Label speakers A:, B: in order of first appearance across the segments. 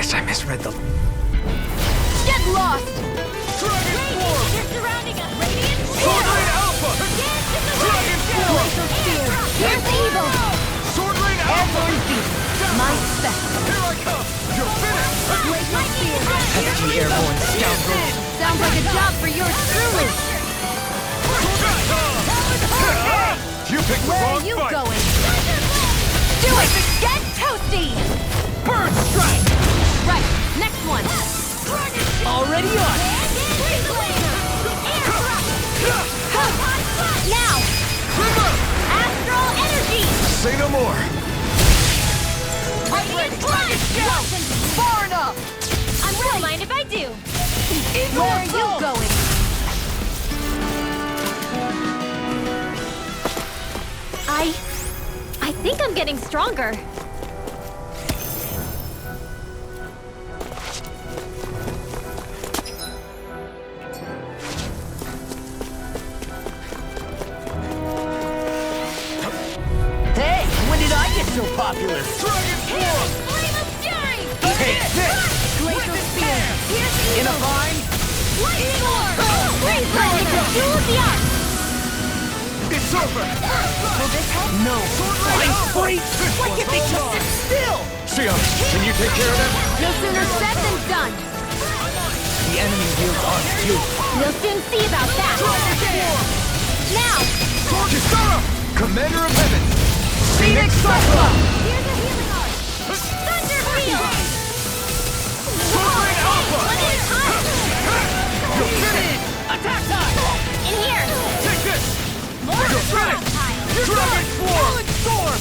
A: Guess I misread the...
B: Get lost!
C: Dragon Form!
B: You're surrounding us! Radiant
C: Swordblade Alpha! Dragon Form!
B: Laser Spear! Here's evil!
C: Swordblade Alpha!
B: My spec!
C: Here I come! You're finished!
B: Laser Spear!
A: Pesky airborne scoundrel.
B: Sounds like a job for yours truly!
C: You picked the
B: Where
C: wrong
B: are you
C: fight!
B: going? Do it! Get toasty!
A: Bird strike!
B: Right, next one!
A: Already on it.
B: Now! Astral energy!
C: Say no more!
B: Radiant Flash! Far enough! I won't mind if I do! Where are you going? I think I'm getting stronger.
A: Hey, when did I get so popular?
C: Dragon Form!
B: Flame of Fury!
A: Take this!
B: Glacial Spear! Here's
A: In a
B: evil!
A: vine?
B: Lightning Orb! Freeze Lightning! Duel the Arc!
C: It's over!
B: Will this help?
A: No. I'm free! Why can't they just sit still?
C: Sion, can you take care of them?
B: No sooner said than done!
A: The enemy wields on too.
B: We'll soon see about that! Now!
C: Kisara! Commander of Heaven!
A: Phoenix Cyclone!
B: Here's a healing arc! Thunder Field!
C: Swordblade Alpha!
B: One at a time!
C: You're finished!
A: Attack time!
B: In here!
C: Take this!
B: More
C: You're finished! Dragon Form!
A: Storm!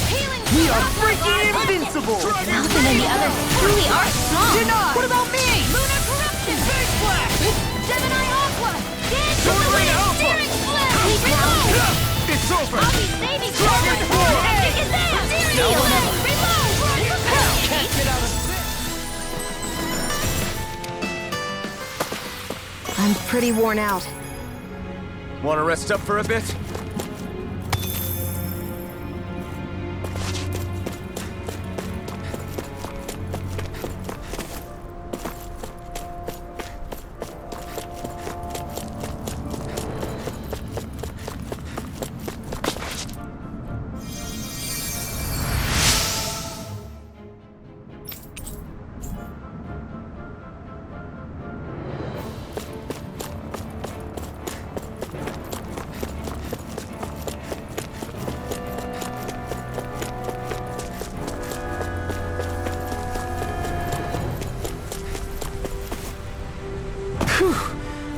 B: Healing
A: We are
B: Storm!
A: freaking invincible!
B: Malvin and the others truly are strong!
A: Denied! What about me?
B: Lunar Corruption!
A: Big Flash!
B: Gemini Aqua! Dance to the
C: Swordblade
B: wind!
C: Alpha!
B: Steering Flip! Reload!
C: It's over!
B: I'll be saving
C: Dragon Form!
B: Epic is there! Steering Reload!
A: Can't get out of
B: I'm pretty worn out.
C: Want to rest up for a bit?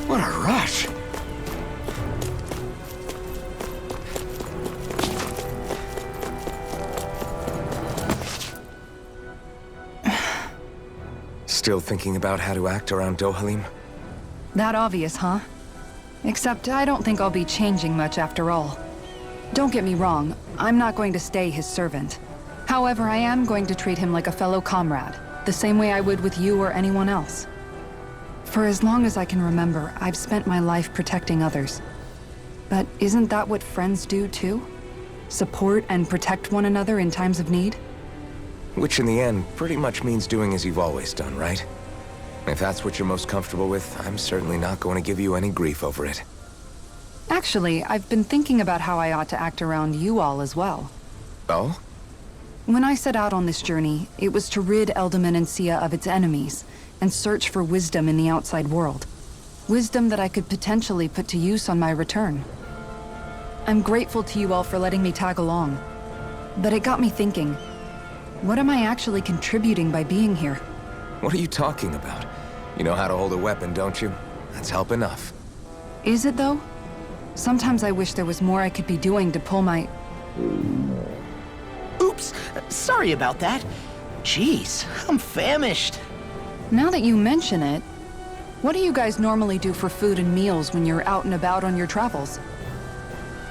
C: What a rush! Still thinking about how to act around Dohalim?
D: That obvious, huh? Except I don't think I'll be changing much after all. Don't get me wrong, I'm not going to stay his servant. However, I am going to treat him like a fellow comrade, the same way I would with you or anyone else. For as long as I can remember, I've spent my life protecting others. But isn't that what friends do too? Support and protect one another in times of need?
E: Which in the end pretty much means doing as you've always done, right? If that's what you're most comfortable with, I'm certainly not going to give you any grief over it.
D: Actually, I've been thinking about how I ought to act around you all as well.
E: Oh?
D: When I set out on this journey, it was to rid Eldaman and Sia of its enemies, and search for wisdom in the outside world. Wisdom that I could potentially put to use on my return. I'm grateful to you all for letting me tag along. But it got me thinking, what am I actually contributing by being here?
E: What are you talking about? You know how to hold a weapon, don't you? That's help enough.
D: Is it though? Sometimes I wish there was more I could be doing to pull my...
A: Oops! Sorry about that. Jeez, I'm famished.
D: Now that you mention it, what do you guys normally do for food and meals when you're out and about on your travels?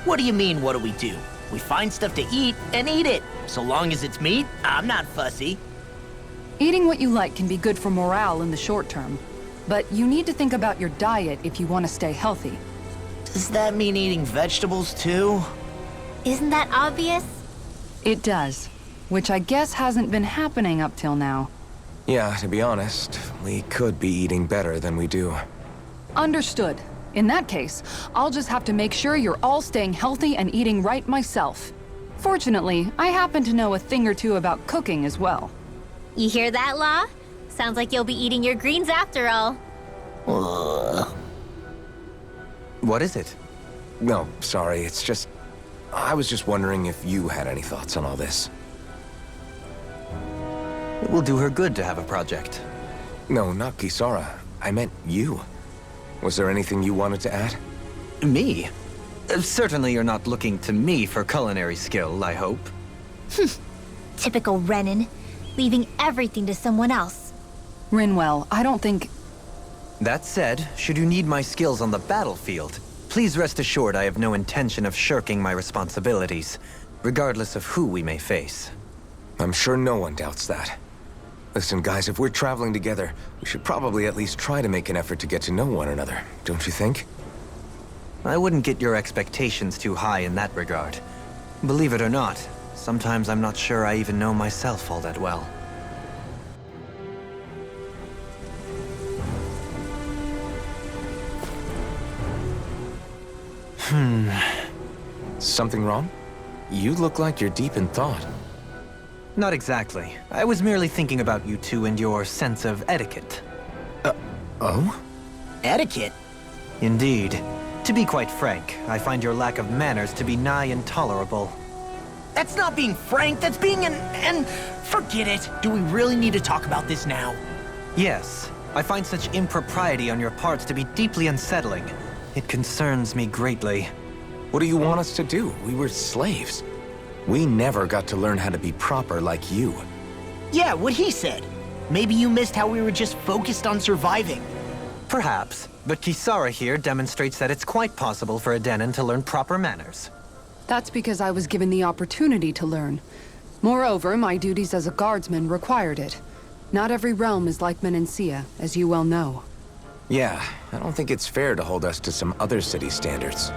F: What do you mean, what do we do? We find stuff to eat and eat it. So long as it's meat, I'm not fussy.
D: Eating what you like can be good for morale in the short term, but you need to think about your diet if you want to stay healthy.
F: Does that mean eating vegetables too?
B: Isn't that obvious?
D: It does, which I guess hasn't been happening up till now.
E: Yeah, to be honest, we could be eating better than we do.
D: Understood. In that case, I'll just have to make sure you're all staying healthy and eating right myself. Fortunately, I happen to know a thing or two about cooking as well.
B: You hear that, Law? Sounds like you'll be eating your greens after all.
C: What is it?
E: No, sorry, it's just... I was just wondering if you had any thoughts on all this.
C: It will do her good to have a project.
E: No, not Kisara. I meant you. Was there anything you wanted to add?
C: Me? Certainly you're not looking to me for culinary skill, I hope.
B: Typical Renan, leaving everything to someone else.
D: Rinwell, I don't think...
C: That said, should you need my skills on the battlefield, please rest assured I have no intention of shirking my responsibilities, regardless of who we may face.
E: I'm sure no one doubts that. Listen, guys, if we're traveling together, we should probably at least try to make an effort to get to know one another, don't you think?
C: I wouldn't get your expectations too high in that regard. Believe it or not, sometimes I'm not sure I even know myself all that well.
E: Something wrong? You look like you're deep in thought.
C: Not exactly. I was merely thinking about you two and your sense of etiquette.
E: Oh?
F: Etiquette?
C: Indeed. To be quite frank, I find your lack of manners to be nigh intolerable.
F: That's not being frank, that's being and forget it. Do we really need to talk about this now?
C: Yes, I find such impropriety on your parts to be deeply unsettling. It concerns me greatly.
E: What do you want us to do? We were slaves. We never got to learn how to be proper like you.
F: Yeah, what he said. Maybe you missed how we were just focused on surviving.
C: Perhaps, but Kisara here demonstrates that it's quite possible for a Denon to learn proper manners.
D: That's because I was given the opportunity to learn. Moreover, my duties as a guardsman required it. Not every realm is like Menancia, as you well know.
E: Yeah, I don't think it's fair to hold us to some other city standards.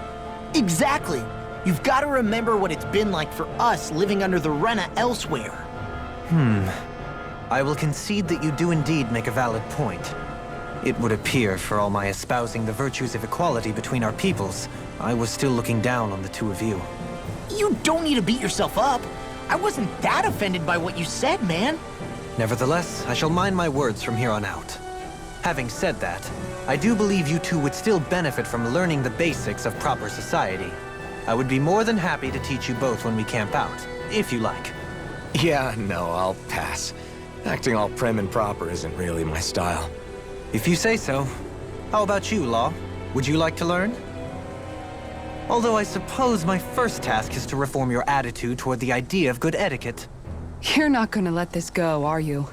F: Exactly. You've got to remember what it's been like for us living under the Rena elsewhere.
C: I will concede that you do indeed make a valid point. It would appear, for all my espousing the virtues of equality between our peoples, I was still looking down on the two of you.
F: You don't need to beat yourself up. I wasn't that offended by what you said, man.
C: Nevertheless, I shall mind my words from here on out. Having said that, I do believe you two would still benefit from learning the basics of proper society. I would be more than happy to teach you both when we camp out, if you like.
E: Yeah, no, I'll pass. Acting all prim and proper isn't really my style.
C: If you say so. How about you, Law? Would you like to learn? Although I suppose my first task is to reform your attitude toward the idea of good etiquette.
D: You're not gonna let this go, are you?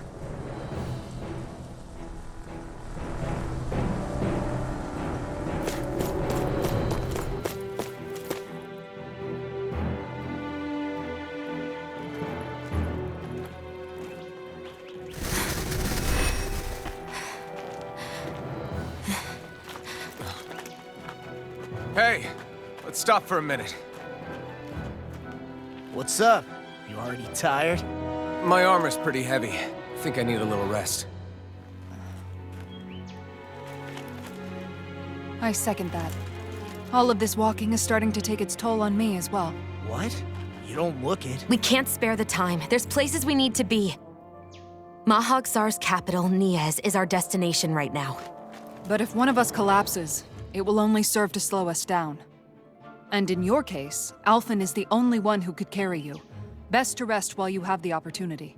E: Hey, let's stop for a minute.
F: What's up? You already tired?
E: My armor's pretty heavy. I think I need a little rest.
D: I second that. All of this walking is starting to take its toll on me as well.
F: What? You don't look it.
G: We can't spare the time. There's places we need to be. Mahagsar's capital, Niez, is our destination right now.
D: But if one of us collapses, it will only serve to slow us down. And in your case, Alphen is the only one who could carry you. Best to rest while you have the opportunity.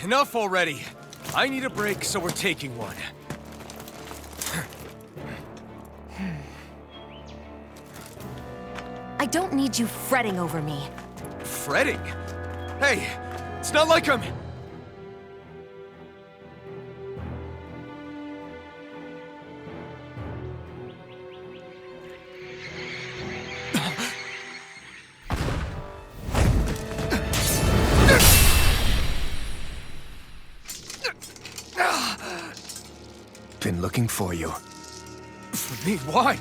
E: Enough already! I need a break, so we're taking one.
G: I don't need you fretting over me.
E: Fretting? Hey, it's not like I'm... Been looking for you. For me? Why?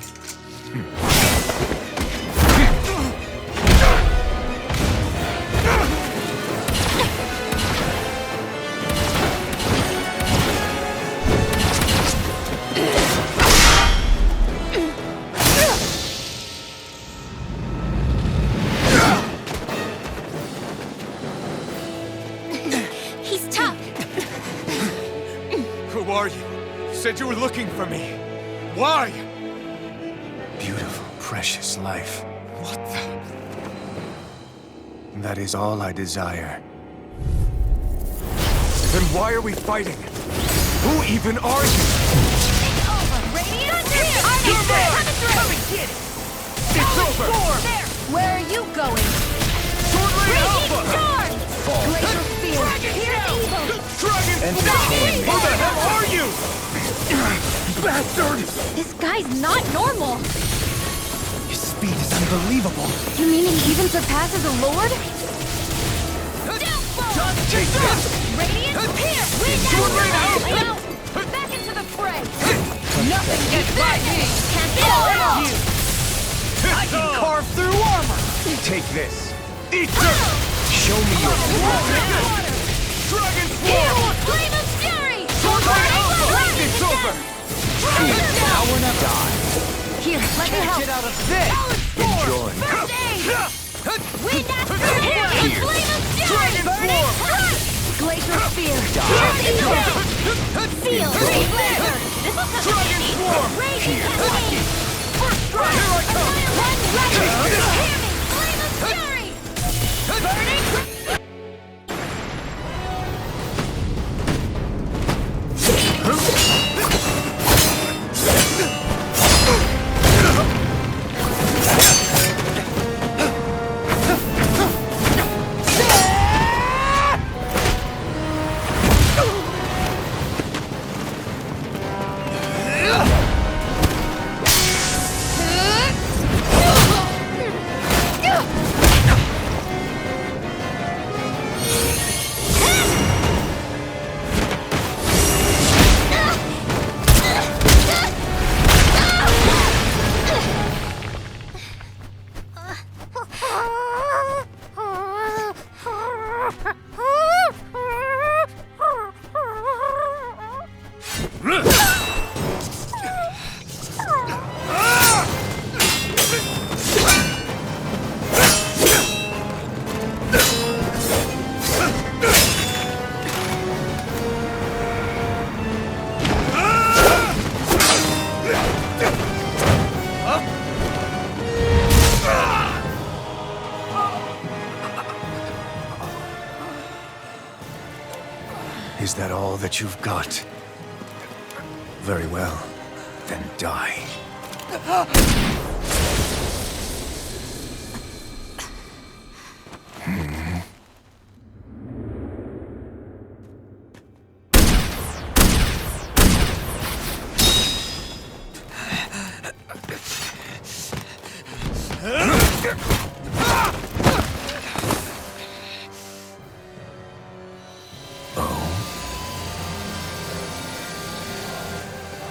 H: Said you were looking for me. Why? Beautiful, precious life. What the? That is all I desire. Then why are we fighting? Who even are you?
B: It's over! Radiant! Come and get it!
H: It's over!
B: There! Where are you going?
H: Swordman Alpha!
B: Charge! Glacial Spear! Here's evil!
H: Dragon
C: Entertain me.
H: Who the hell are you? Bastard!
B: This guy's not normal!
C: His speed is unbelievable.
B: You mean he even surpasses a lord?
H: Take this!
B: Radiant! Here! Wind out! Back into the fray!
A: Nothing gets by me!
B: Can't get over you!
A: I can carve through armor!
H: Take this! Eat this!
C: Show me your
H: Dragon
B: Here!
H: Swarm!
B: Flame of Fury!
H: Swordman Alpha! It's over!
C: Now we're not die.
B: Here, let me help!
A: Get out of this!
C: Enjoy.
B: First aid! Wind after here! Flame of Fury!
H: Dragon Swarm!
B: Glacial Spear! Here's evil! Seal! Laser! This will come
H: Dragon
B: handy!
H: Swarm!
B: Raging Cascade!
H: First strike! Here I come!
B: Run, run! Hear me! Flame of Fury! Burning!
H: Is that all that you've got? Very well. Then die.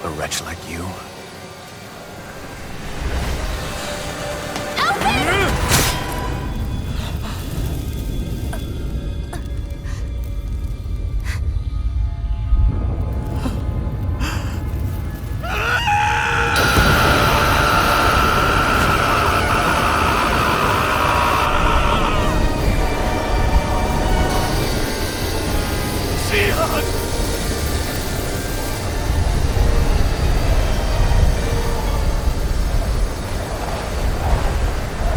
H: A wretch like you?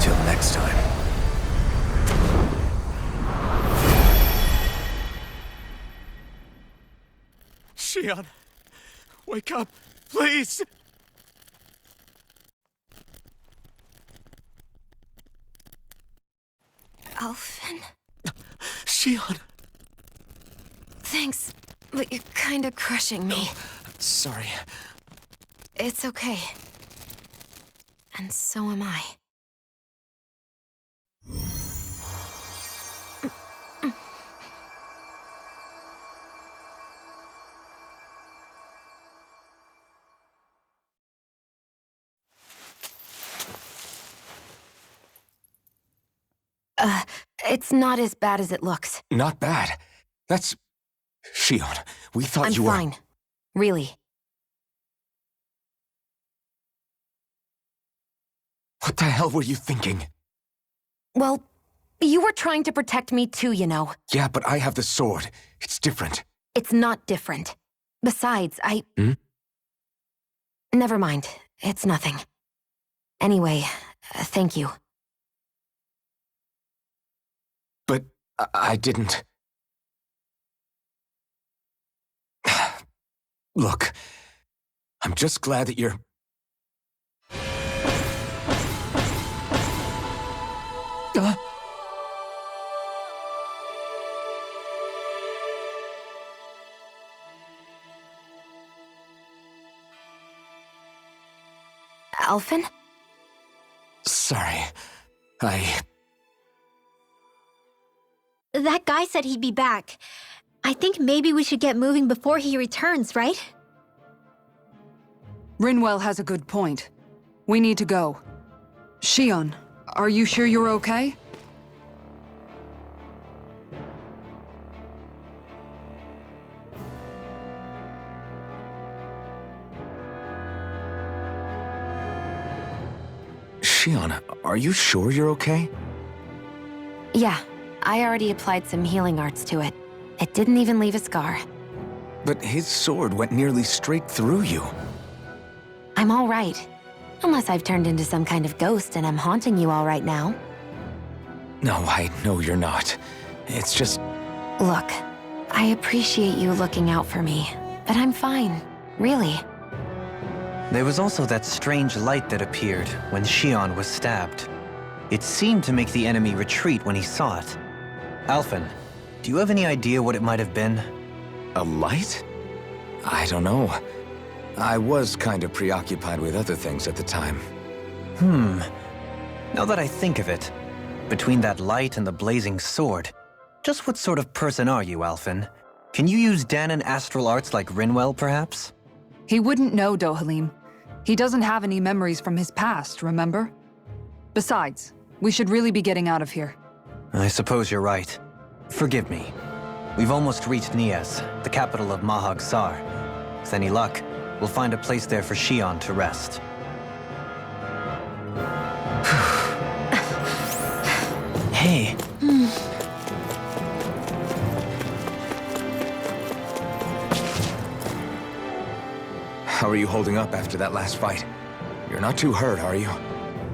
H: Till next time. Shion, wake up, please!
G: Alphen?
H: Shion!
G: Thanks, but you're kinda crushing me.
H: Sorry.
G: It's okay. And so am I. It's not as bad as it looks.
E: Not bad. That's... Shion, we thought
G: I'm
E: you were...
G: fine. Really.
E: What the hell were you thinking?
G: Well, you were trying to protect me too, you know.
E: Yeah, but I have the sword. It's different.
G: It's not different. Besides,
E: Hmm?
G: Never mind. It's nothing. Anyway, thank you.
E: But I didn't... Look, I'm just glad that you're...
G: Alphen?
E: Sorry.
B: That guy said he'd be back. I think maybe we should get moving before he returns, right?
D: Rinwell has a good point. We need to go. Shion, are you sure you're okay?
E: Shion, are you sure you're okay?
G: Yeah, I already applied some healing arts to it. It didn't even leave a scar.
E: But his sword went nearly straight through you.
G: I'm all right. Unless I've turned into some kind of ghost and I'm haunting you all right now.
E: No, I know you're not. It's just...
G: Look, I appreciate you looking out for me, but I'm fine, really.
C: There was also that strange light that appeared when Shion was stabbed. It seemed to make the enemy retreat when he saw it. Alphen, do you have any idea what it might have been?
E: A light? I don't know. I was kind of preoccupied with other things at the time.
C: Now that I think of it, between that light and the blazing sword, just what sort of person are you, Alphen? Can you use Danon astral arts like Rinwell, perhaps?
D: He wouldn't know, Dohalim. He doesn't have any memories from his past, remember? Besides, we should really be getting out of here.
C: I suppose you're right. Forgive me. We've almost reached Niez, the capital of Mahag Sar. With any luck, we'll find a place there for Shion to rest.
F: Hey.
E: How are you holding up after that last fight? You're not too hurt, are you?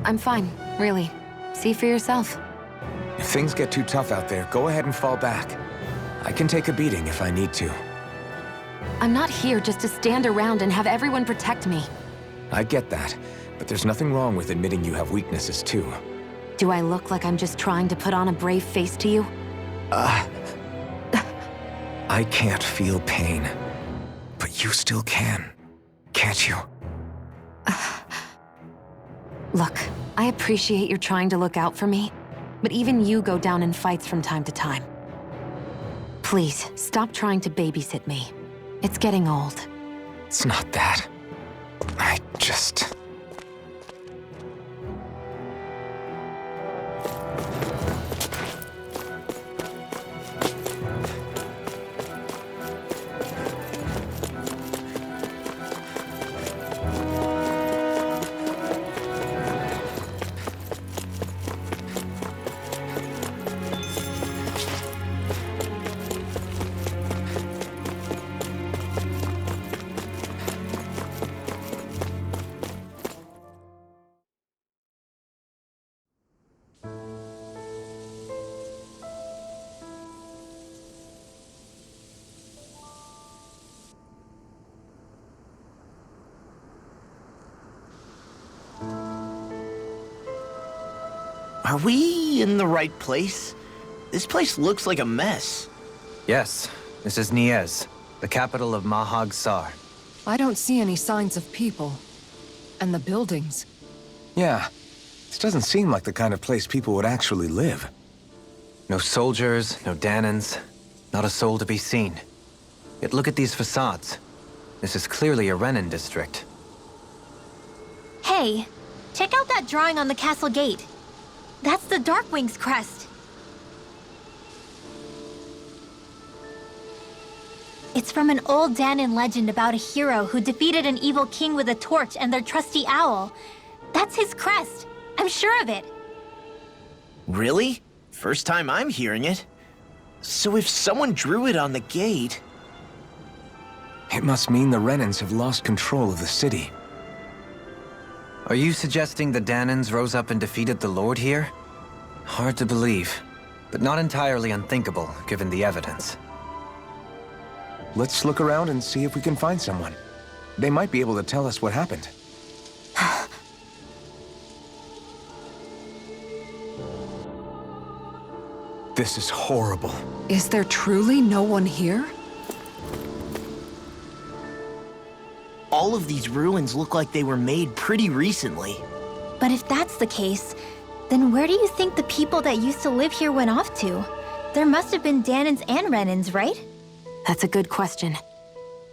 G: I'm fine, really. See for yourself.
E: If things get too tough out there, go ahead and fall back. I can take a beating if I need to.
G: I'm not here just to stand around and have everyone protect me.
E: I get that, but there's nothing wrong with admitting you have weaknesses too.
G: Do I look like I'm just trying to put on a brave face to you?
E: I can't feel pain, but you still can, can't you?
G: Look, I appreciate you're trying to look out for me, but even you go down in fights from time to time. Please, stop trying to babysit me. It's getting old.
E: It's not that. I just...
F: Are we in the right place? This place looks like a mess.
C: Yes, this is Niez, the capital of Mahag Sar.
D: I don't see any signs of people. And the buildings.
E: Yeah, this doesn't seem like the kind of place people would actually live.
C: No soldiers, no Danons, not a soul to be seen. Yet look at these facades. This is clearly a Renin district.
B: Hey, check out that drawing on the castle gate. That's the Darkwing's crest. It's from an old Danon legend about a hero who defeated an evil king with a torch and their trusty owl. That's his crest. I'm sure of it.
F: Really? First time I'm hearing it. So if someone drew it on the gate...
E: It must mean the Renins have lost control of the city.
C: Are you suggesting the Danans rose up and defeated the Lord here? Hard to believe, but not entirely unthinkable, given the evidence.
E: Let's look around and see if we can find someone. They might be able to tell us what happened. This is horrible.
D: Is there truly no one here?
F: All of these ruins look like they were made pretty recently.
B: But if that's the case, then where do you think the people that used to live here went off to? There must have been Danans and Renans, right?
G: That's a good question.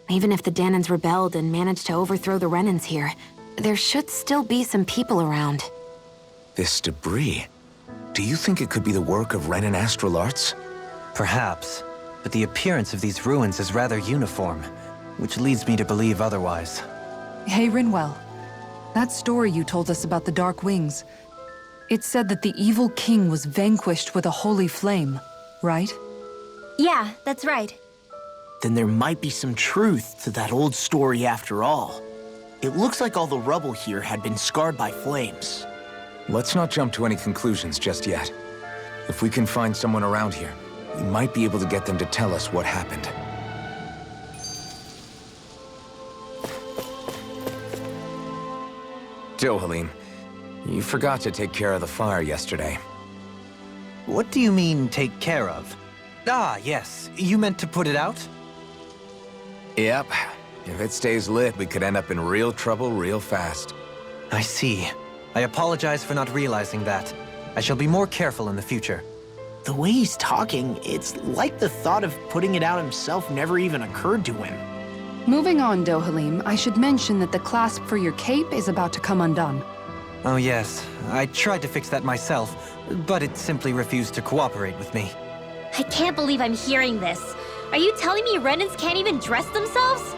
G: Even if the Danans rebelled and managed to overthrow the Renans here, there should still be some people around.
E: This debris. Do you think it could be the work of Renan astral arts?
C: Perhaps, but the appearance of these ruins is rather uniform, which leads me to believe otherwise.
D: Hey, Rinwell. That story you told us about the Dark Wings. It said that the evil king was vanquished with a holy flame, right?
B: Yeah, that's right.
F: Then there might be some truth to that old story after all. It looks like all the rubble here had been scarred by flames.
E: Let's not jump to any conclusions just yet. If we can find someone around here, we might be able to get them to tell us what happened. Dohalim, you forgot to take care of the fire yesterday.
C: What do you mean, take care of? Ah, yes. You meant to put it out?
E: Yep. If it stays lit, we could end up in real trouble real fast.
C: I see. I apologize for not realizing that. I shall be more careful in the future.
F: The way he's talking, it's like the thought of putting it out himself never even occurred to him.
D: Moving on, Dohalim, I should mention that the clasp for your cape is about to come undone.
C: Oh yes, I tried to fix that myself, but it simply refused to cooperate with me.
B: I can't believe I'm hearing this. Are you telling me Renans can't even dress themselves?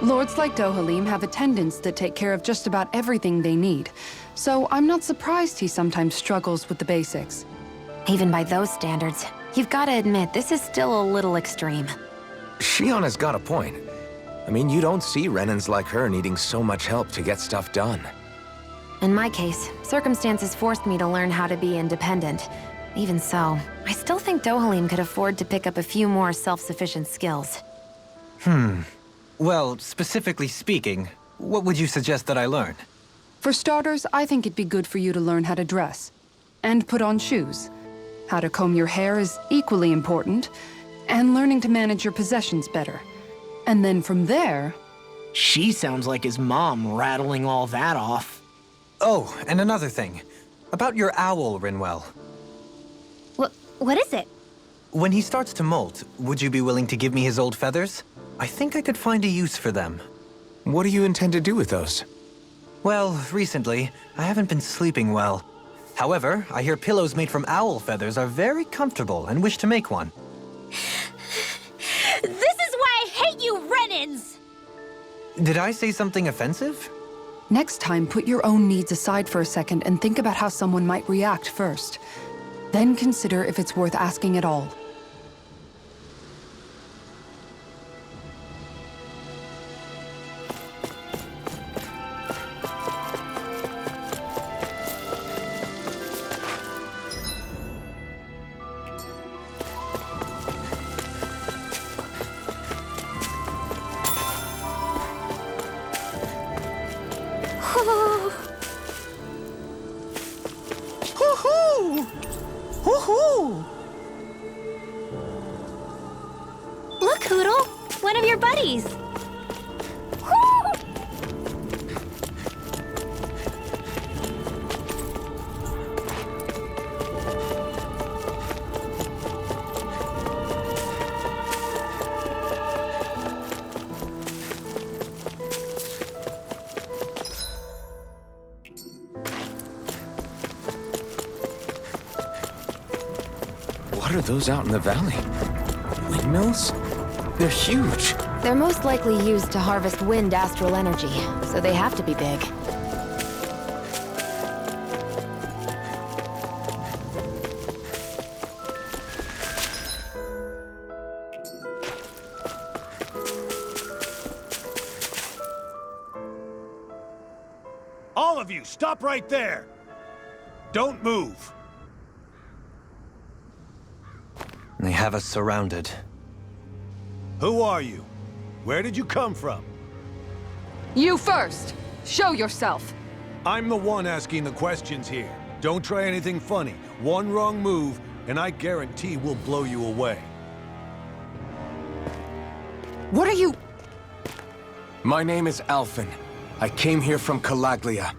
D: Lords like Dohalim have attendants that take care of just about everything they need, so I'm not surprised he sometimes struggles with the basics.
G: Even by those standards, you've got to admit this is still a little extreme.
E: Shionna's got a point. I mean, you don't see Renans like her needing so much help to get stuff done.
G: In my case, circumstances forced me to learn how to be independent. Even so, I still think Dohalim could afford to pick up a few more self-sufficient skills.
C: Well, specifically speaking, what would you suggest that I learn?
D: For starters, I think it'd be good for you to learn how to dress. And put on shoes. How to comb your hair is equally important. And learning to manage your possessions better. And then from there...
F: She sounds like his mom rattling all that off.
C: Oh, and another thing. About your owl, Rinwell.
B: What is it?
C: When he starts to molt, would you be willing to give me his old feathers? I think I could find a use for them.
E: What do you intend to do with those?
C: Well, recently, I haven't been sleeping well. However, I hear pillows made from owl feathers are very comfortable and wish to make one.
B: This is why I hate you, Renans!
C: Did I say something offensive?
D: Next time, put your own needs aside for a second and think about how someone might react first. Then consider if it's worth asking at all.
F: Woohoo! Woohoo!
B: Look, Hoodle! One of your buddies!
E: What are those out in the valley? Windmills? They're huge.
G: They're most likely used to harvest wind astral energy, so they have to be big.
H: All of you! you, stop right there! Don't move!
C: They have us surrounded.
H: Who are you? Where did you come from?
D: You first! Show yourself!
H: I'm the one asking the questions here. Don't try anything funny. One wrong move, and I guarantee we'll blow you away.
D: What are you...
E: My name is Alphen. I came here from Calaglia.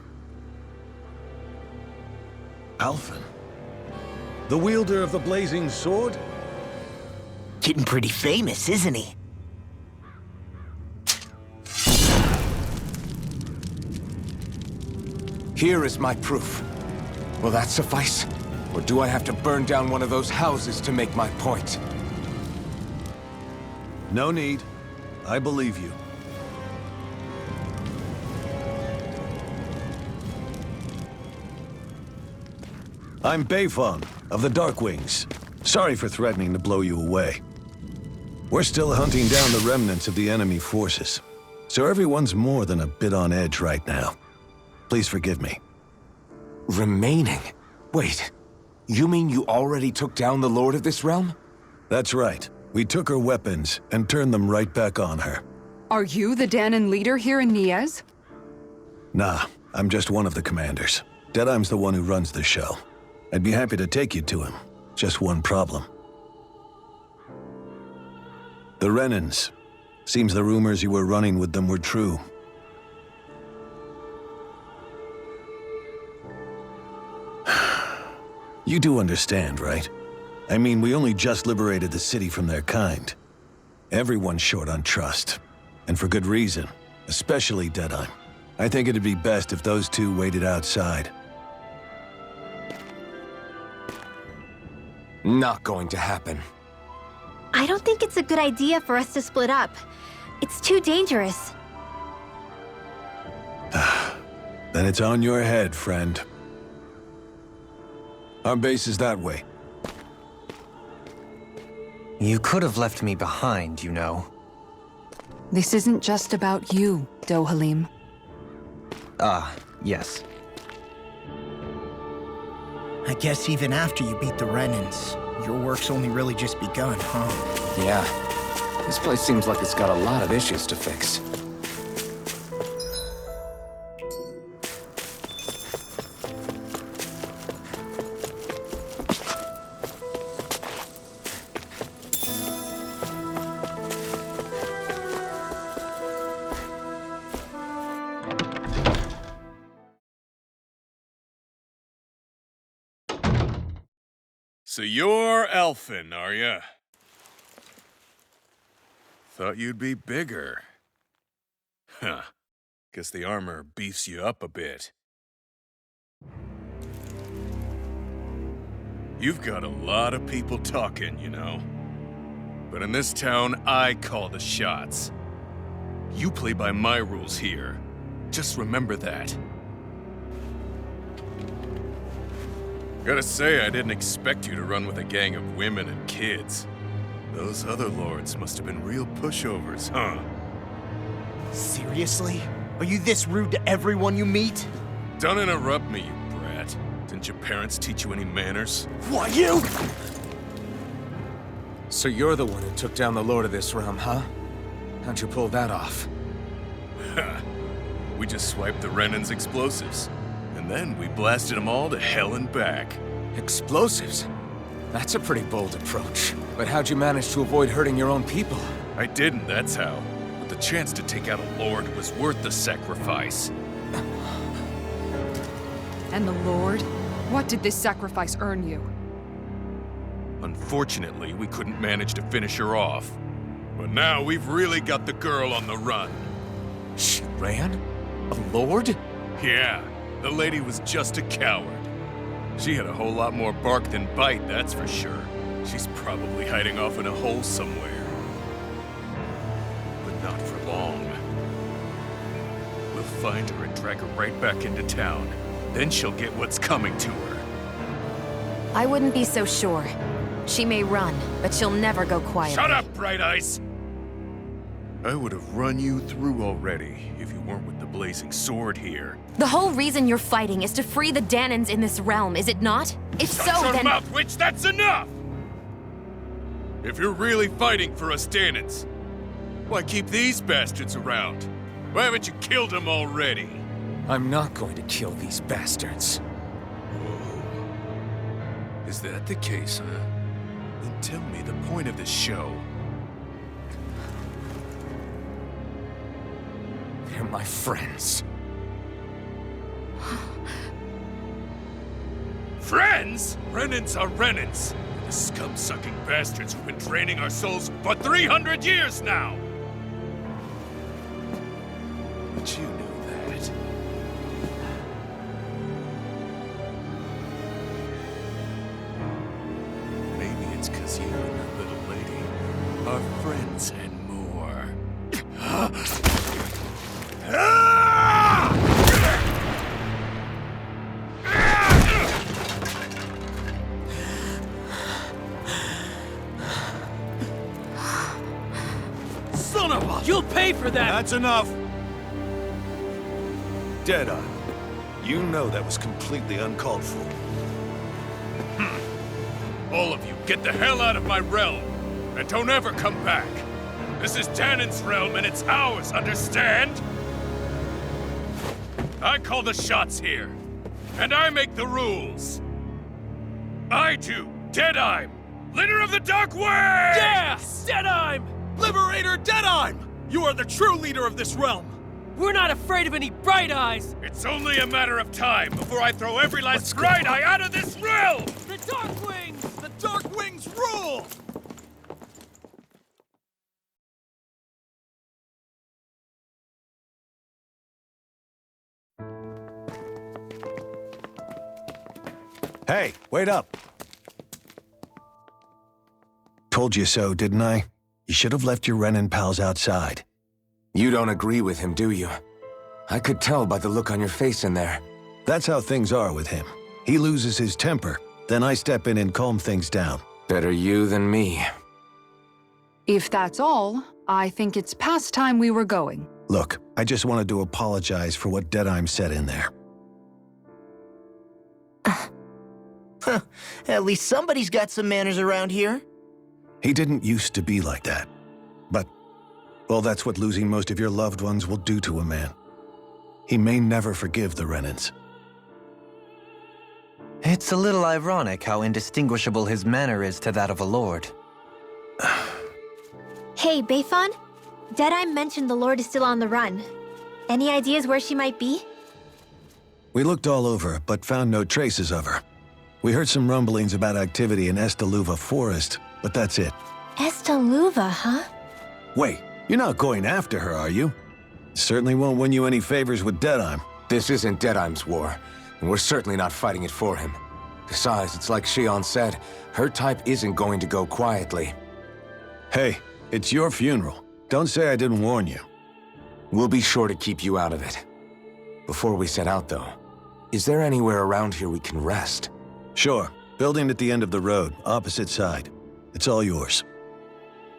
H: Alphen? The wielder of the blazing sword?
F: Getting pretty famous, isn't he?
E: Here is my proof. Will that suffice? Or do I have to burn down one of those houses to make my point?
H: No need. I believe you. I'm Beifong, of the Darkwings. Sorry for threatening to blow you away. We're still hunting down the remnants of the enemy forces, so everyone's more than a bit on edge right now. Please forgive me.
E: Remaining? Wait, you mean you already took down the Lord of this realm?
H: That's right. We took her weapons and turned them right back on her.
D: Are you the Danon leader here in Niez?
H: Nah, I'm just one of the commanders. Dedyme's the one who runs the show. I'd be happy to take you to him. Just one problem. The Renans. Seems the rumors you were running with them were true. You do understand, right? I mean, we only just liberated the city from their kind. Everyone's short on trust. And for good reason. Especially Dedyme. I think it'd be best if those two waited outside.
E: Not going to happen.
B: I don't think it's a good idea for us to split up. It's too dangerous.
H: Then it's on your head, friend. Our base is that way.
C: You could have left me behind, you know.
D: This isn't just about you, Dohalim.
C: Ah, yes.
F: I guess even after you beat the Renans, your work's only really just begun, huh?
E: Yeah. This place seems like it's got a lot of issues to fix.
I: So you're Alphen, are ya? Thought you'd be bigger. Huh. Guess the armor beefs you up a bit. You've got a lot of people talking, you know. But in this town, I call the shots. You play by my rules here. Just remember that. Gotta say, I didn't expect you to run with a gang of women and kids. Those other lords must have been real pushovers, huh?
F: Seriously? Are you this rude to everyone you meet?
I: Don't interrupt me, you brat. Didn't your parents teach you any manners?
F: What, you?
E: So you're the one who took down the Lord of this realm, huh? How'd you pull that off?
I: We just swiped the Renan's explosives. And then we blasted them all to hell and back.
E: Explosives? That's a pretty bold approach. But how'd you manage to avoid hurting your own people?
I: I didn't, that's how. But the chance to take out a lord was worth the sacrifice.
D: And the Lord? What did this sacrifice earn you?
I: Unfortunately, we couldn't manage to finish her off. But now we've really got the girl on the run.
E: She ran? A lord?
I: Yeah, the lady was just a coward. She had a whole lot more bark than bite, that's for sure. She's probably hiding off in a hole somewhere. But not for long. We'll find her and drag her right back into town. Then she'll get what's coming to her.
G: I wouldn't be so sure. She may run, but she'll never go quiet.
I: Shut up, Bright Eyes! I would have run you through already if you weren't with the blazing sword here.
G: The whole reason you're fighting is to free the Danans in this realm, is it not? If so,
I: Shut your
G: then—
I: mouth, witch! That's enough! If you're really fighting for us Danans, why keep these bastards around? Why haven't you killed them already?
E: I'm not going to kill these bastards.
I: Whoa. Is that the case, huh? Then tell me the point of the show.
E: They're my friends.
I: Friends? Renans are Renans. The scum-sucking bastards who've been draining our souls for 300 years now! But you knew that. Maybe it's 'cause you and that little lady are friends and more.
J: Son of a... You'll pay for that!
H: That's enough! Dedyme, you know that was completely uncalled for.
I: All of you, get the hell out of my realm! And don't ever come back! This is Danan's realm and it's ours, understand? I call the shots here. And I make the rules. I do, Dedyme, leader of the Dark Wings!
J: Yeah! Dedyme! Liberator Dedyme! You are the true leader of this realm! We're not afraid of any bright eyes!
I: It's only a matter of time before I throw every last bright eye out of this realm!
J: The Dark Wings! The Dark Wings rule!
H: Hey, wait up! Told you so, didn't I? You should have left your Renin pals outside.
E: You don't agree with him, do you? I could tell by the look on your face in there.
H: That's how things are with him. He loses his temper, then I step in and calm things down.
E: Better you than me.
D: If that's all, I think it's past time we were going.
H: Look, I just wanted to apologize for what Dedyme said in there.
F: At least somebody's got some manners around here.
H: He didn't used to be like that. But, well, that's what losing most of your loved ones will do to a man. He may never forgive the Renans.
C: It's a little ironic how indistinguishable his manner is to that of a lord.
B: Hey, Bayfon? Dedyme mentioned the Lord is still on the run. Any ideas where she might be?
H: We looked all over, but found no traces of her. We heard some rumblings about activity in Estaluva Forest, but that's it.
B: Estaluva, huh?
H: Wait, you're not going after her, are you? Certainly won't win you any favors with Dedyme.
E: This isn't Dedyme's war, and we're certainly not fighting it for him. Besides, it's like Shion said, her type isn't going to go quietly.
H: Hey, it's your funeral. Don't say I didn't warn you.
E: We'll be sure to keep you out of it. Before we set out, though, is there anywhere around here we can rest?
H: Sure. Building at the end of the road, opposite side. It's all yours.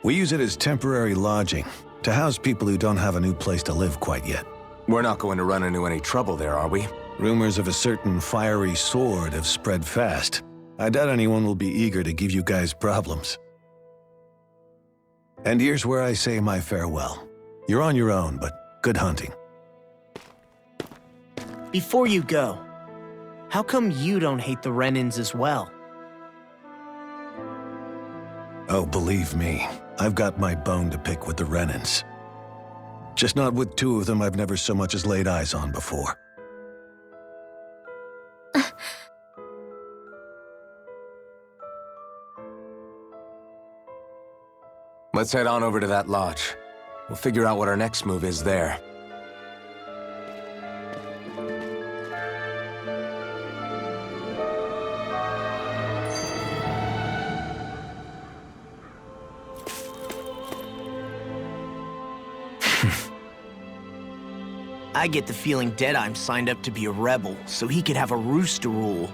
H: We use it as temporary lodging, to house people who don't have a new place to live quite yet.
E: We're not going to run into any trouble there, are we?
H: Rumors of a certain fiery sword have spread fast. I doubt anyone will be eager to give you guys problems. And here's where I say my farewell. You're on your own, but good hunting.
F: Before you go, how come you don't hate the Renans as well?
H: Oh, believe me, I've got my bone to pick with the Renans. Just not with two of them I've never so much as laid eyes on before.
E: Let's head on over to that lodge. We'll figure out what our next move is there.
F: I get the feeling Dedyme signed up to be a rebel so he could have a roost to rule.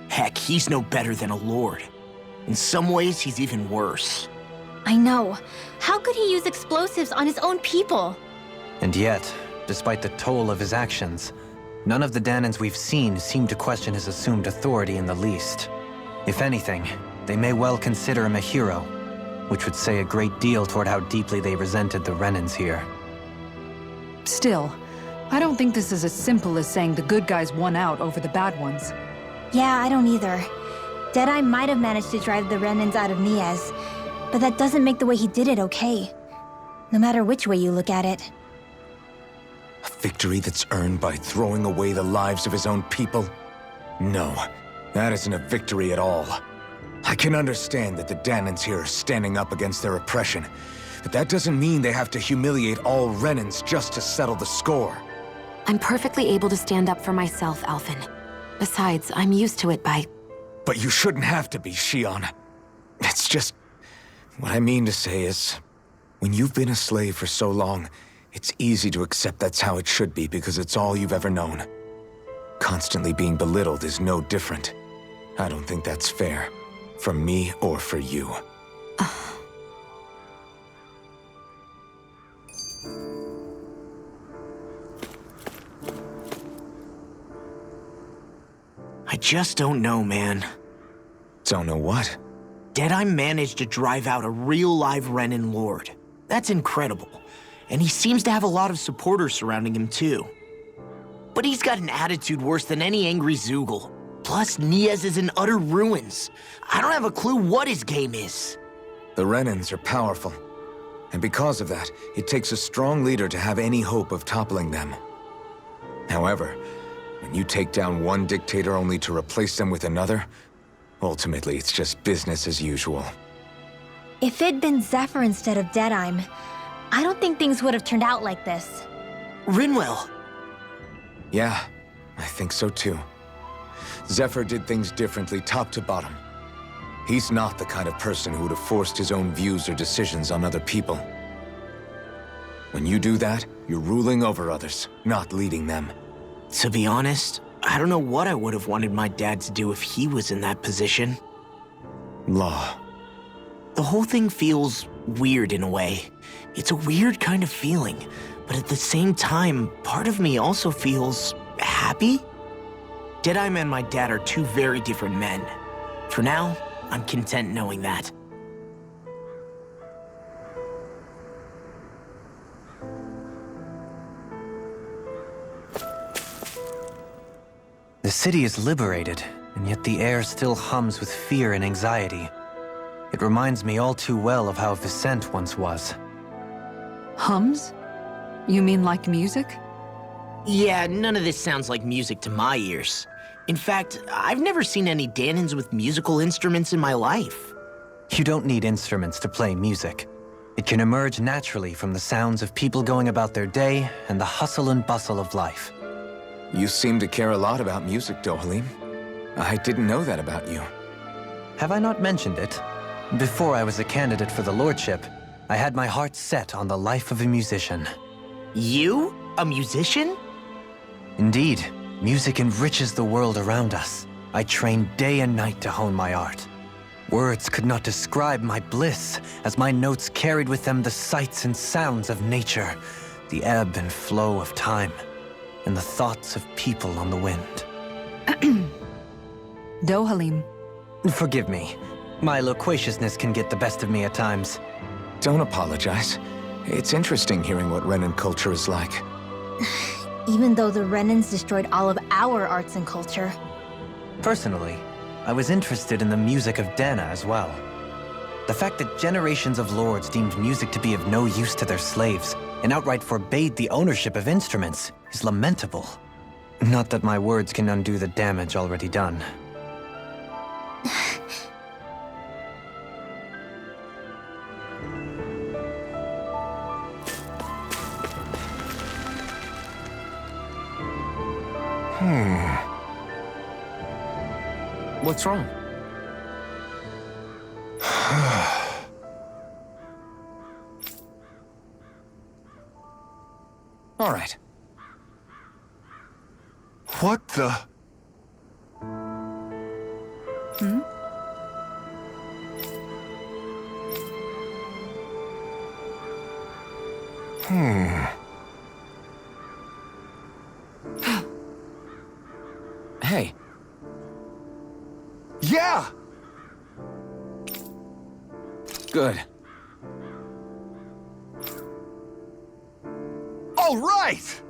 F: Heck, he's no better than a lord. In some ways, he's even worse.
B: I know. How could he use explosives on his own people?
C: And yet, despite the toll of his actions, none of the Danans we've seen seem to question his assumed authority in the least. If anything, they may well consider him a hero, which would say a great deal toward how deeply they resented the Renans here.
D: Still, I don't think this is as simple as saying the good guys won out over the bad ones.
B: Yeah, I don't either. Dedyme might have managed to drive the Renans out of Niez, but that doesn't make the way he did it okay. No matter which way you look at it.
E: A victory that's earned by throwing away the lives of his own people? No, that isn't a victory at all. I can understand that the Danans here are standing up against their oppression, but that doesn't mean they have to humiliate all Renans just to settle the score.
G: I'm perfectly able to stand up for myself, Alphen. Besides, I'm used to it by...
E: But you shouldn't have to be, Shion. It's just... What I mean to say is, when you've been a slave for so long, it's easy to accept that's how it should be because it's all you've ever known. Constantly being belittled is no different. I don't think that's fair. For me or for you.
F: I just don't know, man.
E: Don't know what?
F: Dedyme managed to drive out a real live Renan Lord. That's incredible. And he seems to have a lot of supporters surrounding him too. But he's got an attitude worse than any angry Zoogle. Plus, Niez is in utter ruins. I don't have a clue what his game is.
E: The Renans are powerful. And because of that, it takes a strong leader to have any hope of toppling them. However, when you take down one dictator only to replace them with another, ultimately it's just business as usual.
B: If it'd been Zephyr instead of Dedyme, I don't think things would have turned out like this.
F: Rinwell.
E: Yeah, I think so too. Zephyr did things differently top to bottom. He's not the kind of person who would have forced his own views or decisions on other people. When you do that, you're ruling over others, not leading them.
F: To be honest, I don't know what I would have wanted my dad to do if he was in that position.
E: Law.
F: The whole thing feels weird in a way. It's a weird kind of feeling, but at the same time, part of me also feels happy. Dedyme and my dad are two very different men. For now, I'm content knowing that.
C: The city is liberated, and yet the air still hums with fear and anxiety. It reminds me all too well of how Vicente once was.
D: Hums? You mean like music?
F: Yeah, none of this sounds like music to my ears. In fact, I've never seen any Danans with musical instruments in my life.
C: You don't need instruments to play music. It can emerge naturally from the sounds of people going about their day and the hustle and bustle of life.
E: You seem to care a lot about music, Dohalim. I didn't know that about you.
C: Have I not mentioned it? Before I was a candidate for the lordship, I had my heart set on the life of a musician.
F: You? A musician?
C: Indeed, music enriches the world around us. I trained day and night to hone my art. Words could not describe my bliss, as my notes carried with them the sights and sounds of nature, the ebb and flow of time, and the thoughts of people on the wind.
D: Dohalim.
C: Forgive me. My loquaciousness can get the best of me at times.
E: Don't apologize. It's interesting hearing what Renan culture is like.
B: Even though the Renans destroyed all of our arts and culture.
C: Personally, I was interested in the music of Dana as well. The fact that generations of lords deemed music to be of no use to their slaves and outright forbade the ownership of instruments is lamentable. Not that my words can undo the damage already done.
F: What's wrong?
E: All right.
H: What the?
E: Hey.
H: Yeah!
E: Good.
H: All right!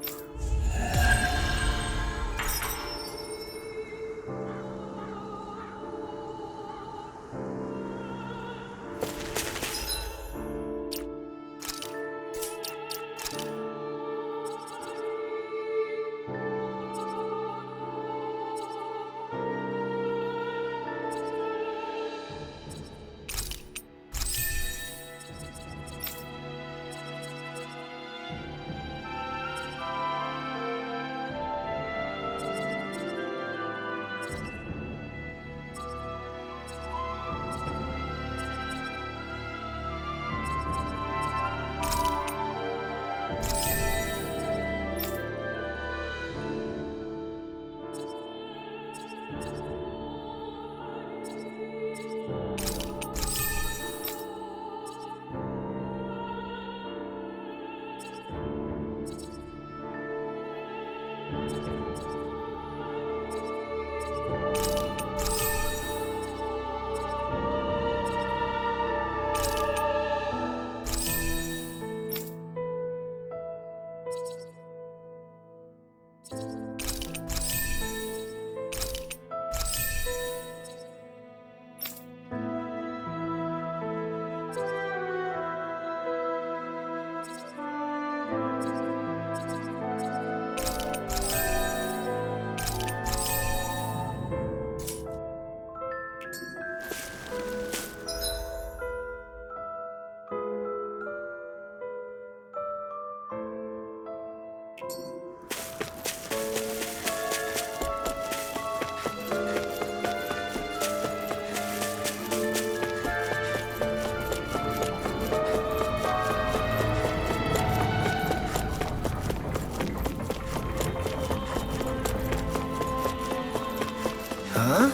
F: Huh?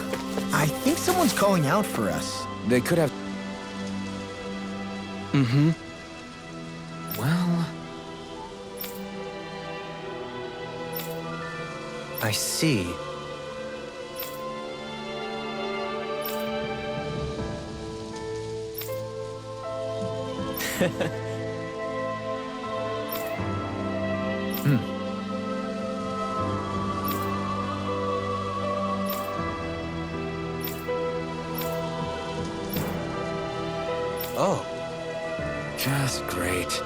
F: I think someone's calling out for us.
E: They could have...
F: Mm-hmm.
E: Well...
C: I see. Oh.
E: Just great.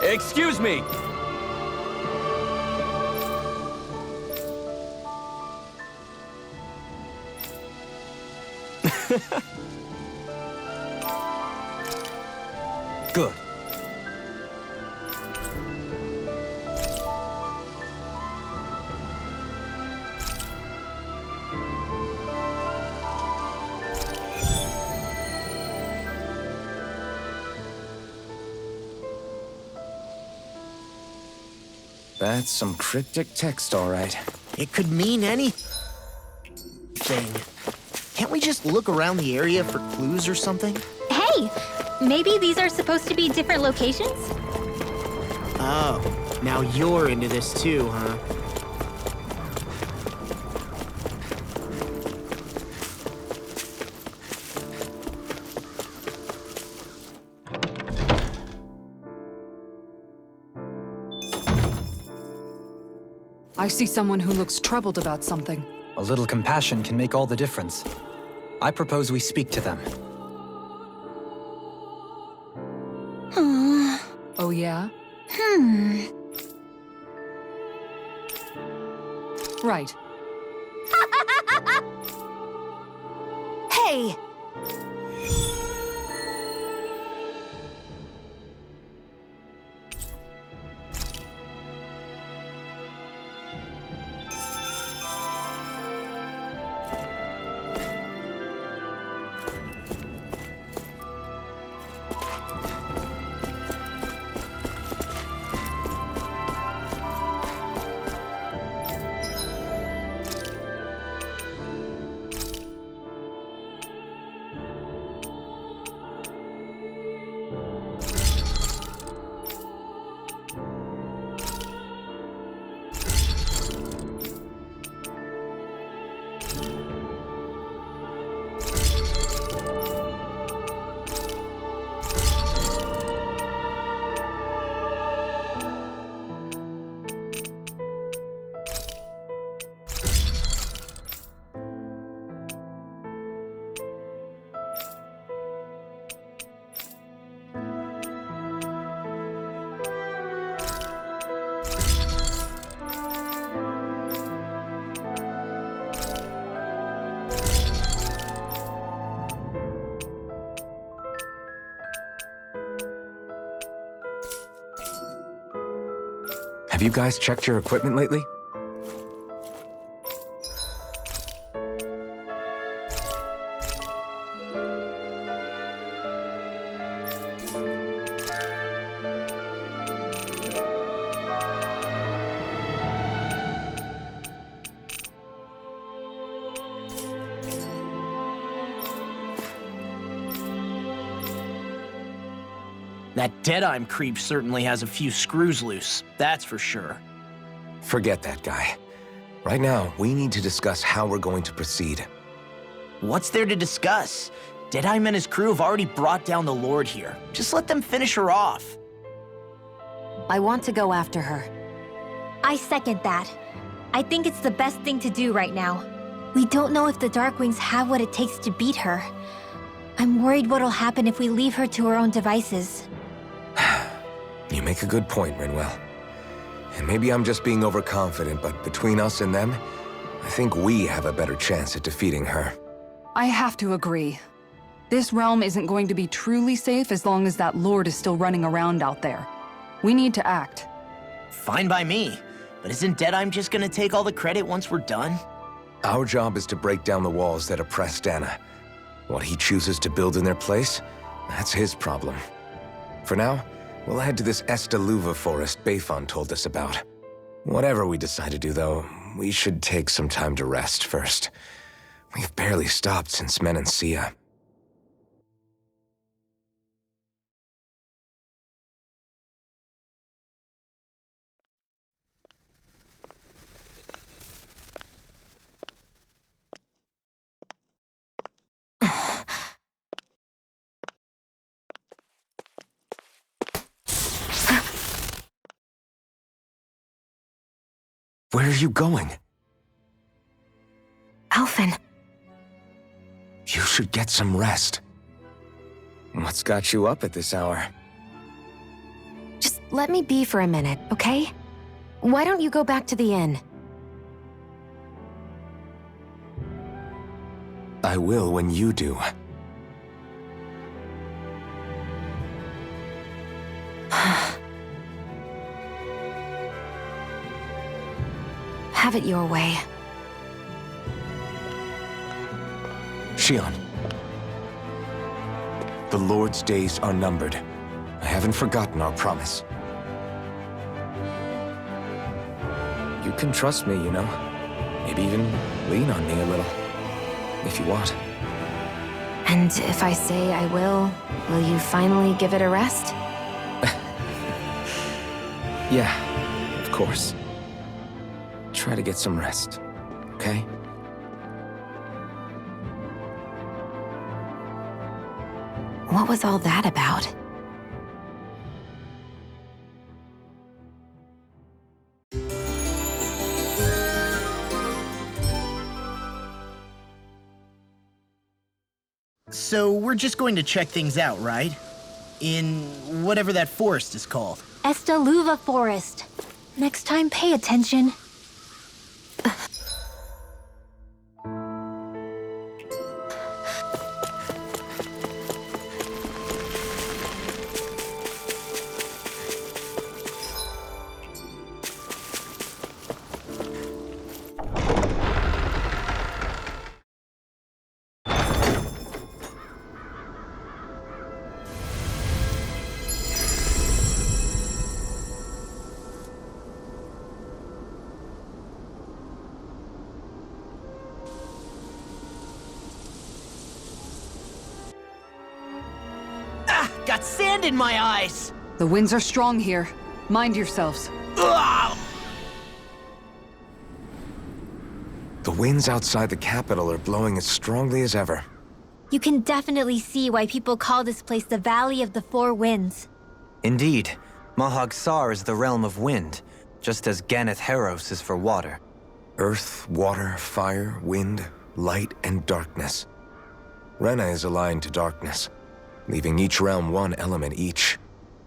J: Excuse me!
C: Good.
E: That's some cryptic text, all right.
F: It could mean anything. Can't we just look around the area for clues or something?
B: Hey! Maybe these are supposed to be different locations?
F: Oh, now you're into this too, huh?
D: I see someone who looks troubled about something.
C: A little compassion can make all the difference. I propose we speak to them.
D: Oh, yeah? Right.
B: Hey!
E: Have you guys checked your equipment lately?
F: That Dedyme creep certainly has a few screws loose, that's for sure.
E: Forget that guy. Right now, we need to discuss how we're going to proceed.
F: What's there to discuss? Dedyme and his crew have already brought down the Lord here. Just let them finish her off.
G: I want to go after her.
B: I second that. I think it's the best thing to do right now. We don't know if the Darkwings have what it takes to beat her. I'm worried what'll happen if we leave her to her own devices.
E: You make a good point, Rinwell. And maybe I'm just being overconfident, but between us and them, I think we have a better chance at defeating her.
D: I have to agree. This realm isn't going to be truly safe as long as that Lord is still running around out there. We need to act.
F: Fine by me. But isn't Dedyme just gonna take all the credit once we're done?
E: Our job is to break down the walls that oppress Dana. What he chooses to build in their place, that's his problem. For now, we'll head to this Estaluva forest Bayfon told us about. Whatever we decide to do, though, we should take some time to rest first. We've barely stopped since Menancia. Where are you going?
G: Alphen.
E: You should get some rest. What's got you up at this hour?
G: Just let me be for a minute, okay? Why don't you go back to the inn?
E: I will when you do.
G: Have it your way.
E: Shion. The Lord's days are numbered. I haven't forgotten our promise. You can trust me, you know. Maybe even lean on me a little. If you want.
G: And if I say I will you finally give it a rest?
E: Yeah, of course. Try to get some rest, okay?
G: What was all that about?
F: So we're just going to check things out, right? In whatever that forest is called.
B: Estaluva Forest. Next time, pay attention.
F: Got sand in my eyes!
D: The winds are strong here. Mind yourselves.
F: Ugh!
E: The winds outside the capital are blowing as strongly as ever.
B: You can definitely see why people call this place the Valley of the Four Winds.
C: Indeed. Mahag Sar is the realm of wind, just as Ganeth Heros is for water.
E: Earth, water, fire, wind, light, and darkness. Rena is aligned to darkness, leaving each realm one element each.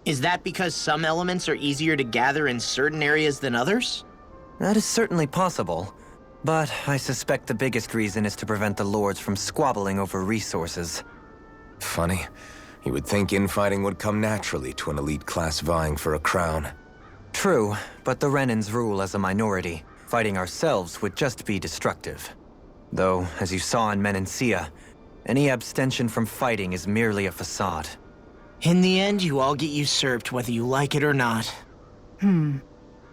F: Is that because some elements are easier to gather in certain areas than others?
C: That is certainly possible, but I suspect the biggest reason is to prevent the lords from squabbling over resources.
E: Funny. You would think infighting would come naturally to an elite class vying for a crown.
C: True, but the Renans rule as a minority. Fighting ourselves would just be destructive. Though, as you saw in Menancia, any abstention from fighting is merely a facade.
F: In the end, you all get usurped whether you like it or not.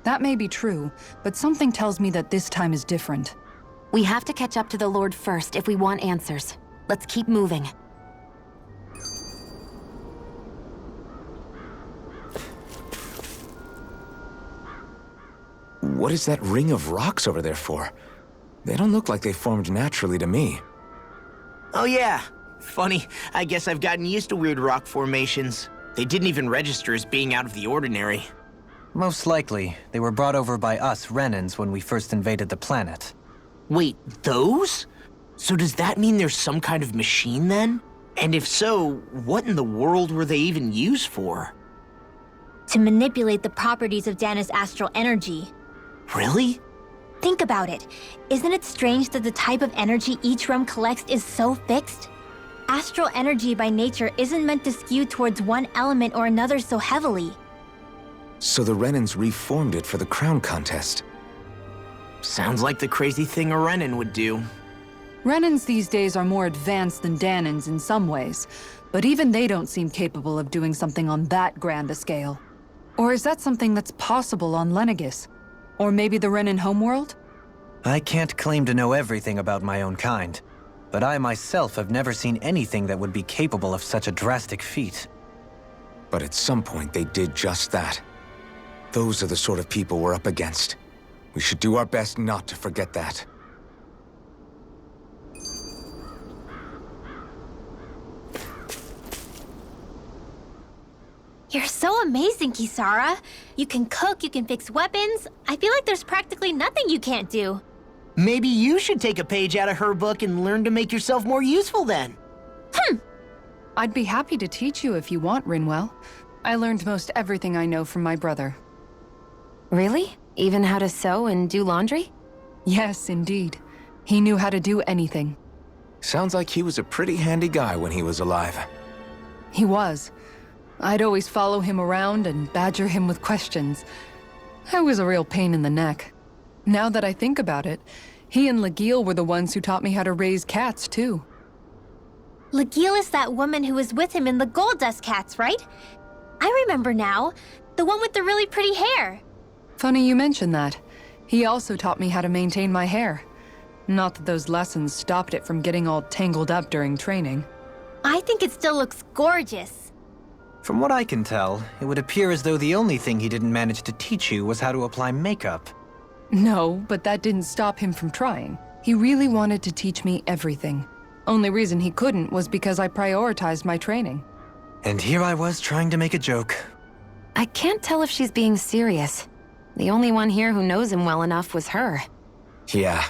D: That may be true, but something tells me that this time is different.
G: We have to catch up to the Lord first if we want answers. Let's keep moving.
E: What is that ring of rocks over there for? They don't look like they formed naturally to me.
F: Oh yeah. Funny, I guess I've gotten used to weird rock formations. They didn't even register as being out of the ordinary.
C: Most likely, they were brought over by us Renans when we first invaded the planet.
F: Wait, those? So does that mean there's some kind of machine then? And if so, what in the world were they even used for?
B: To manipulate the properties of Dana's astral energy.
F: Really?
B: Think about it. Isn't it strange that the type of energy each realm collects is so fixed? Astral energy by nature isn't meant to skew towards one element or another so heavily.
E: So the Renans reformed it for the crown contest.
F: Sounds like the crazy thing a Renan would do.
D: Renans these days are more advanced than Danans in some ways, but even they don't seem capable of doing something on that grand a scale. Or is that something that's possible on Lenegis? Or maybe the Renan homeworld?
C: I can't claim to know everything about my own kind, but I myself have never seen anything that would be capable of such a drastic feat.
E: But at some point they did just that. Those are the sort of people we're up against. We should do our best not to forget that.
B: You're so amazing, Kisara. You can cook, you can fix weapons. I feel like there's practically nothing you can't do.
F: Maybe you should take a page out of her book and learn to make yourself more useful then.
D: I'd be happy to teach you if you want, Rinwell. I learned most everything I know from my brother.
G: Really? Even how to sew and do laundry?
D: Yes, indeed. He knew how to do anything.
E: Sounds like he was a pretty handy guy when he was alive.
D: He was. I'd always follow him around and badger him with questions. I was a real pain in the neck. Now that I think about it, he and Legil were the ones who taught me how to raise cats, too.
B: Legil is that woman who was with him in the Gold Dust Cats, right? I remember now. The one with the really pretty hair.
D: Funny you mention that. He also taught me how to maintain my hair. Not that those lessons stopped it from getting all tangled up during training.
B: I think it still looks gorgeous.
C: From what I can tell, it would appear as though the only thing he didn't manage to teach you was how to apply makeup.
D: No, but that didn't stop him from trying. He really wanted to teach me everything. Only reason he couldn't was because I prioritized my training.
C: And here I was trying to make a joke.
G: I can't tell if she's being serious. The only one here who knows him well enough was her.
E: Yeah,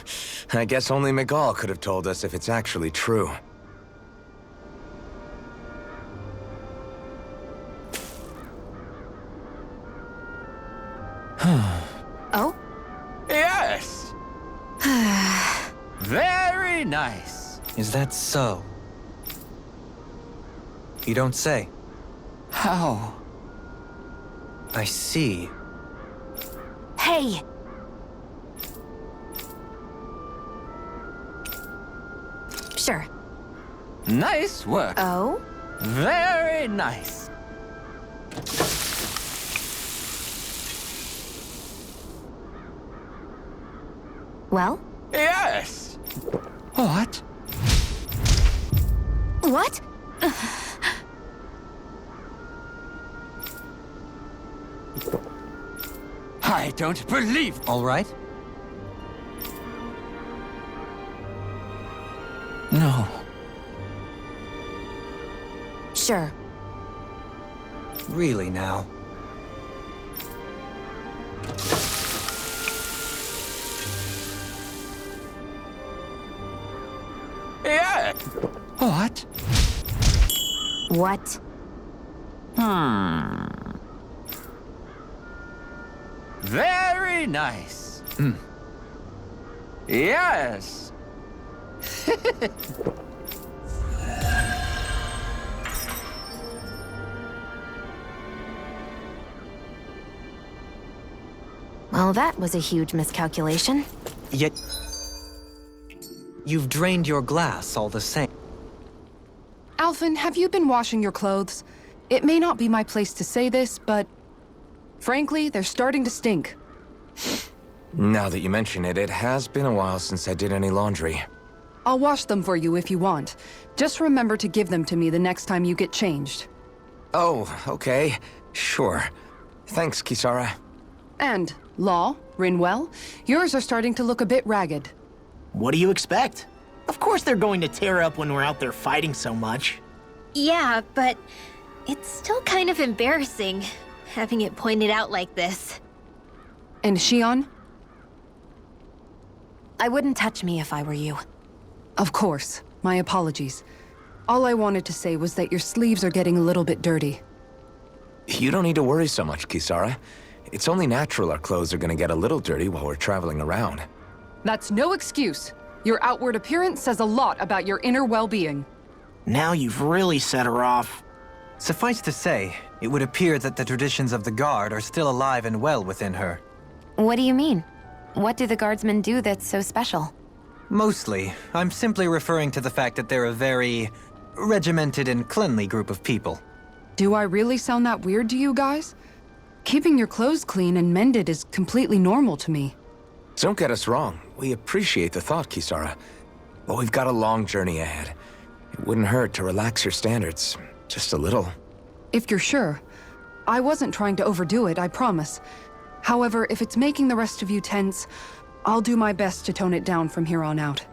E: I guess only Miguel could have told us if it's actually true.
G: Oh?
A: Yes! Very nice.
C: Is that so? You don't say.
A: How?
C: I see.
G: Hey! Sure.
A: Nice work.
G: Oh?
A: Very nice.
G: Well?
A: Yes! What?
G: What?
A: I don't believe...
C: All right?
A: No.
G: Sure.
C: Really now?
A: Yeah! What?
G: What?
A: Very nice. Yes.
G: Well, that was a huge miscalculation.
C: Yet, you've drained your glass all the same.
D: Alphen, have you been washing your clothes? It may not be my place to say this, but frankly, they're starting to stink.
E: Now that you mention it, it has been a while since I did any laundry.
D: I'll wash them for you if you want. Just remember to give them to me the next time you get changed.
E: Oh, okay. Sure. Thanks, Kisara.
D: And, Law, Rinwell, yours are starting to look a bit ragged.
F: What do you expect? Of course they're going to tear up when we're out there fighting so much.
B: Yeah, but it's still kind of embarrassing, having it pointed out like this.
D: And Shion?
G: I wouldn't touch me if I were you.
D: Of course. My apologies. All I wanted to say was that your sleeves are getting a little bit dirty.
E: You don't need to worry so much, Kisara. It's only natural our clothes are gonna get a little dirty while we're traveling around.
D: That's no excuse. Your outward appearance says a lot about your inner well-being.
F: Now you've really set her off.
C: Suffice to say, it would appear that the traditions of the Guard are still alive and well within her.
G: What do you mean? What do the guardsmen do that's so special?
C: Mostly, I'm simply referring to the fact that they're a very regimented and cleanly group of people.
D: Do I really sound that weird to you guys? Keeping your clothes clean and mended is completely normal to me.
E: Don't get us wrong. We appreciate the thought, Kisara. But we've got a long journey ahead. It wouldn't hurt to relax your standards. Just a little.
D: If you're sure. I wasn't trying to overdo it, I promise. However, if it's making the rest of you tense, I'll do my best to tone it down from here on out.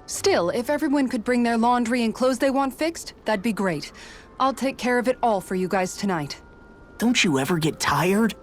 D: Still, if everyone could bring their laundry and clothes they want fixed, that'd be great. I'll take care of it all for you guys tonight.
F: Don't you ever get tired?